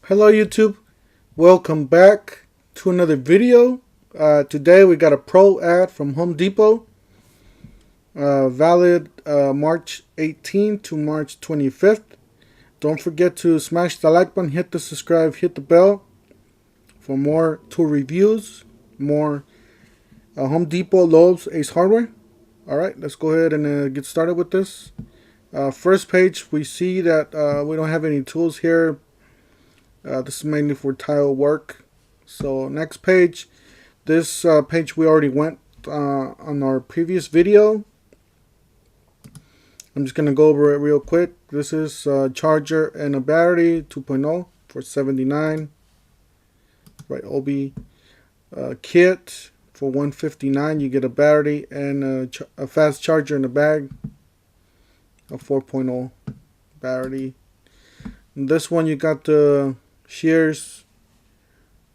Hello YouTube, welcome back to another video. Today we got a pro ad from Home Depot, valid March 18th to March 25th. Don't forget to smash the like button, hit the subscribe, hit the bell for more tool reviews, more Home Depot, Lowe's, Ace Hardware. Alright, let's go ahead and get started with this. First page, we see that we don't have any tools here. This is mainly for tile work. So next page, this page we already went on our previous video. I'm just going to go over it real quick. This is a charger and a battery 2.0 for $79. Right, Joby kit for $159. You get a battery and a fast charger in the bag. A 4.0 battery. And this one you got the shears,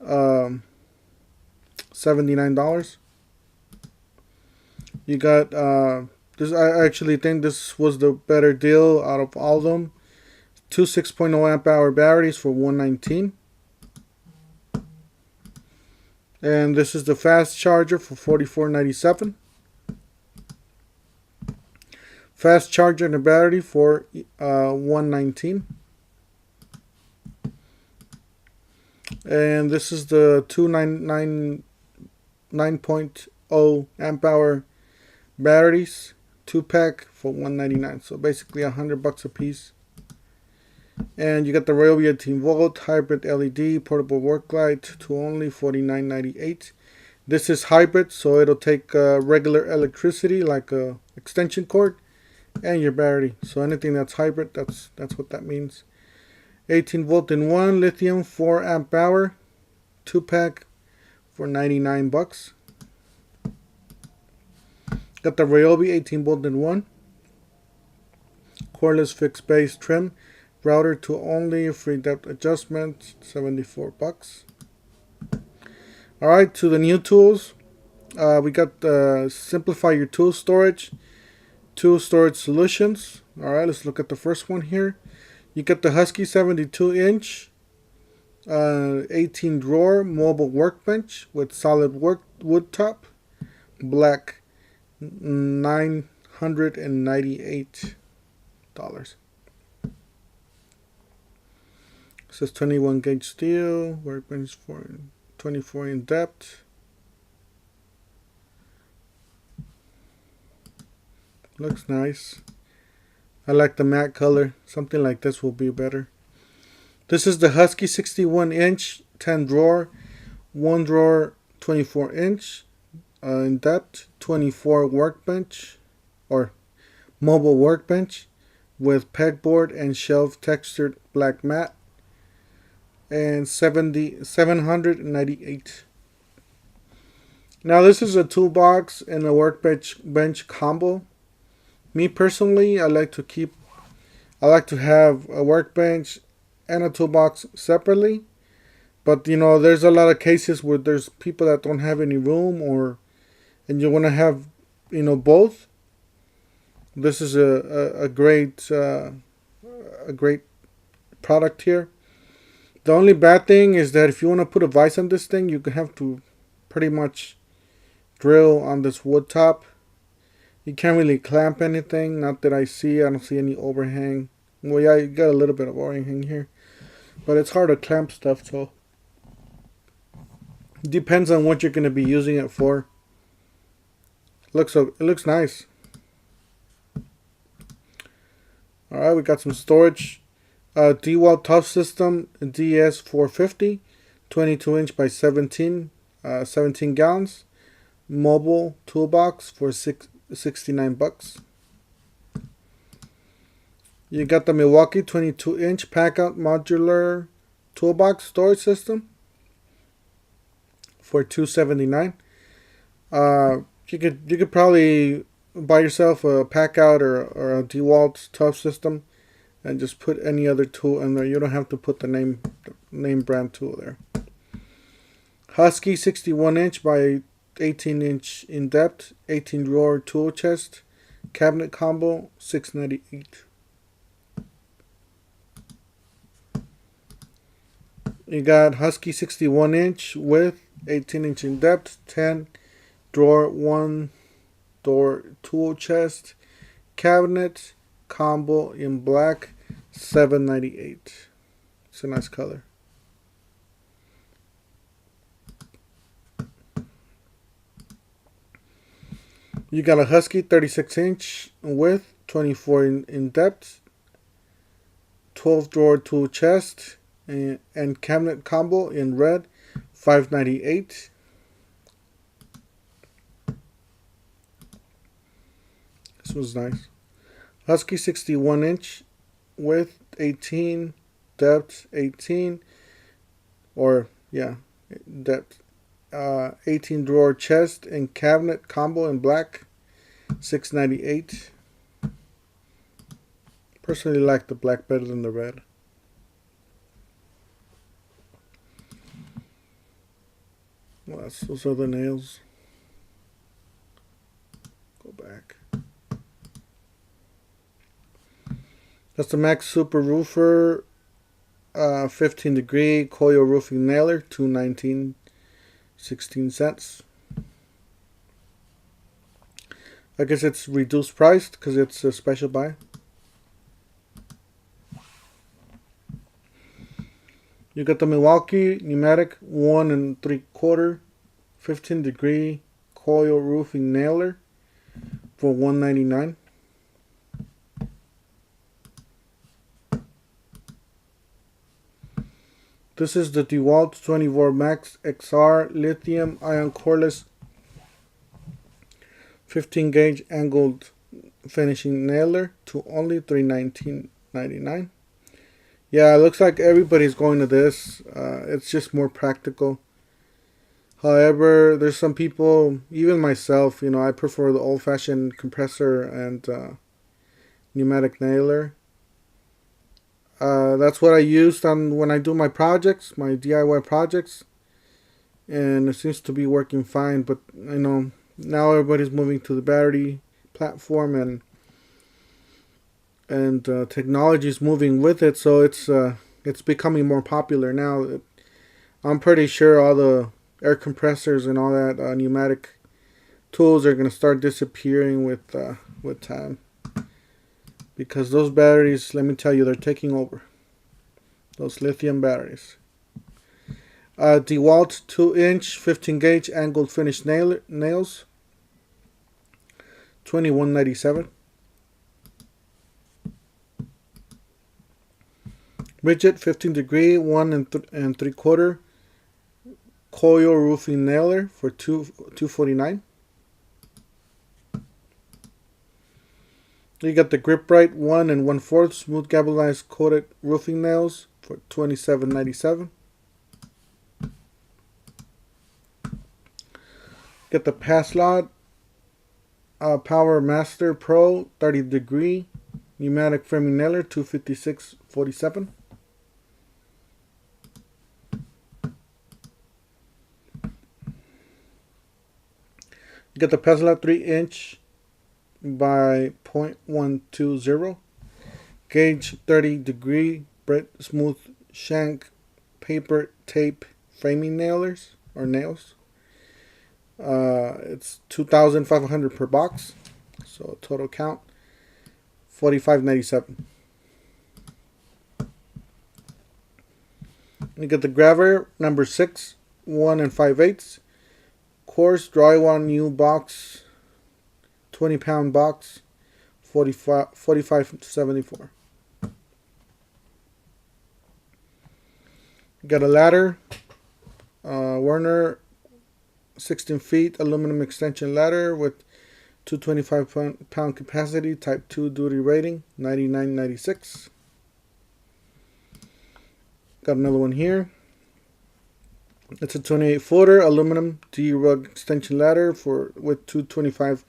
$79. You got this. I actually think this was the better deal out of all of them. Two 6.0 amp hour batteries for $119. And this is the fast charger for $44.97. Fast charger and a battery for $119. And this is the 9.0 amp hour batteries, 2-pack for $199. So basically $100 a piece. And you got the Joby 18-volt hybrid LED portable work light to only $49.98. This is hybrid, so it'll take regular electricity like a extension cord and your battery. So anything that's hybrid, that's what that means. 18 volt in 1 lithium 4 amp hour 2-pack for $99. Got the Joby 18 volt in 1 cordless fixed base trim router to only, free depth adjustment, $74. Alright, to the new tools. We got the simplify your tool storage solutions. Alright, let's look at the first one here. You get the Husky 72-inch 18 drawer mobile workbench with solid wood top, black, $998. It says 21 gauge steel workbench for 24 in depth. Looks nice. I like the matte color. Something like this will be better. This is the Husky 61-inch 10 drawer, 1 drawer 24-inch in depth, 24 workbench or mobile workbench with pegboard and shelf textured black matte, and $798. Now this is a toolbox and a workbench combo. Me personally, I like to have a workbench and a toolbox separately. But you know, there's a lot of cases where there's people that don't have any room, and you want to have, you know, both. This is a great product here. The only bad thing is that if you want to put a vise on this thing, you have to pretty much drill on this wood top. You can't really clamp anything, not that I don't see any overhang. Well, yeah, you got a little bit of overhang here, but it's hard to clamp stuff, so it depends on what you're going to be using it for. It looks nice. Alright, we got some storage. DeWalt Tought System DS450, 22-inch by 17 gallons. Mobile toolbox for $69. You got the Milwaukee 22-inch Packout modular toolbox storage system for $279. You could probably buy yourself a Packout or a DeWalt Tought System and just put any other tool in there. You don't have to put the name brand tool there. Husky 61-inch by 18-inch in depth, 18 drawer tool chest, cabinet combo, $698. You got Husky 61-inch width, 18-inch in depth, 10 drawer, 1 door tool chest, cabinet, combo in black, $7.98. It's a nice color. You got a Husky 36-inch width, 24 in depth, 12 drawer tool chest, and cabinet combo in red, $5.98. This was nice. Husky 61-inch width, 18, depth 18, or yeah, depth 18 drawer chest and cabinet combo in black, $6.98. Personally like the black better than the red. Well, those are the nails. Go back. That's the Max Super Roofer 15 degree coil roofing nailer, $2.19, 16 cents. I guess it's reduced priced because it's a special buy. You got the Milwaukee pneumatic 1 3/4 15 degree coil roofing nailer for $1.99. This is the DeWalt 24 Max XR lithium ion cordless 15 gauge angled finishing nailer to only $319.99. Yeah, it looks like everybody's going to this. It's just more practical. However, there's some people, even myself, I prefer the old-fashioned compressor and pneumatic nailer. That's what I used when I do my projects, my DIY projects, and it seems to be working fine. But now everybody's moving to the battery platform, and technology is moving with it, so it's becoming more popular now. I'm pretty sure all the air compressors and all that pneumatic tools are going to start disappearing with time. Because those batteries, let me tell you, they're taking over. Those lithium batteries. DeWalt 2-inch 15 gauge angled finish nails, $21.97. Rigid 15 degree 1 3/4 coil roofing nailer for $2.49. You got the Grip Right 1 1/4 smooth galvanized coated roofing nails for $27.97. Get the Paslod Power Master Pro 30 degree pneumatic framing nailer, $256.47. You get the Paslod 3-inch by 0.120 gauge 30 degree smooth shank paper tape framing nails. It's $2,500 per box, so total count $45.97. You get the Grabber number 6 1 5/8 coarse drywall new box, 20-pound box, $45.74. Got a ladder, Werner 16 feet aluminum extension ladder with 225-pound capacity, type 2 duty rating, $99.96. Got another one here. It's a 28-footer aluminum D-rug extension ladder with 225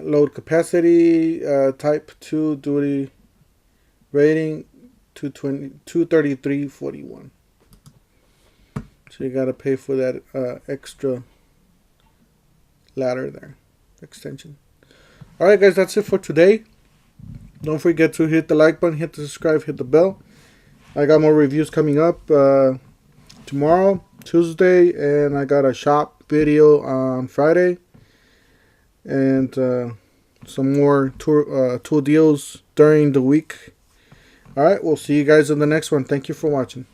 load capacity, type 2 duty rating, $233.41. So you gotta pay for that extra ladder there, extension. Alright guys, that's it for today. Don't forget to hit the like button, hit the subscribe, hit the bell. I got more reviews coming up. tomorrow, Tuesday, and I got a shop video on Friday, and some more tool deals during the week. Alright, we'll see you guys in the next one. Thank you for watching.